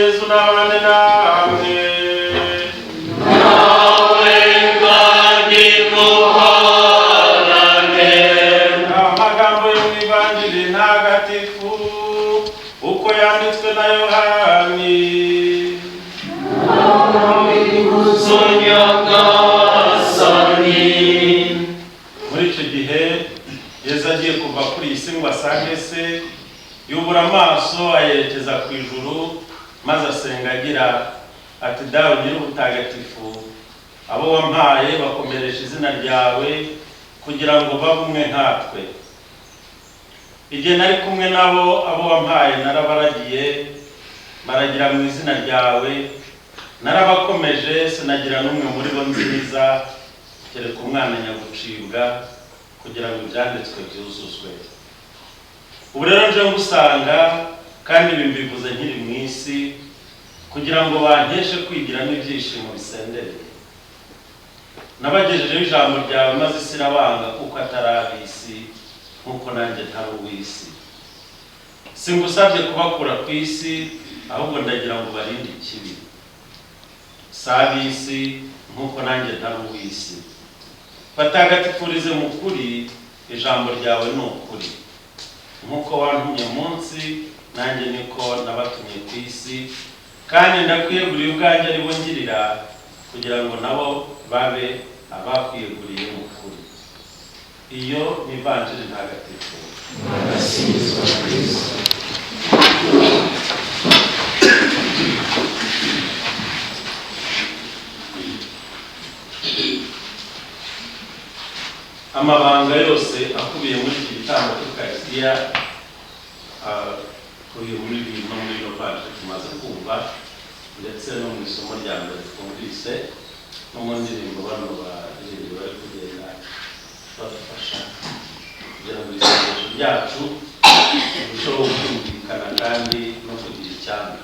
Yesu n'abane namwe. Nawe kandi muhorane. Amagambo yo mu Ivanjili ntagatifu uko yanditswe na Yohani. Muri icyo gihe Yesu agiye kuva kuri iyi si ngo asange se, yubura amaso ayerekeza ku ijuru, maze asenga agira ati: Dawe nyir'ubutagatifu, abo wampaye bakomeresha izina ryawe kugira ngo babe umwe nkatwe. Igihe nari kumwe nabo, abo wampaye narabaragiye, baragira mu izina ryawe, narabakomeje, sinagira n'umwe muri bo nziza kereka umwana nyagucibwa, kugira ngo ibyanditswe byuzuzwe. Ubu rero nje ngusanga, kandi ibi mbivuze nkiri mu isi, kugira ngo bankeshe kwigiramo ibyishimo bisendereye. Nabagejejeho ijambo ryawe, maze isi irabanga kuko atari ab'isi nk'uko nanjye ntari uw'isi. Singusabye kubakura ku isi, ahubwo ndagira ngo barinde ikibi. Si ab'isi nk'uko nanjye ntari uw'isi. Batagatifurize mu kuri, ijambo ryawe ni ukuri. Nk'uko wantumye munsi, nanjye niko nabatumye ku isi, kandi ndakwiyeguriye ubwanjye ari bo ngirira, kugira ngo nabo babe abakwiyeguriye mu kuri. Iyo ni Ivanjili ntagatifu. Asingizwa Kristo. Amabanga yose akubiye muri iki gitambo cy'Ukaristiya akubiye muri bino muri ino Vanjili tumaze kumva, ndetse no mu isomo rya mbere twumvise, no mu ndirimbo bano baririmbyi bari kugenda badufasha kugira ngo isengesho ryacu rirusheho kumvikana kandi no kugira icyanga.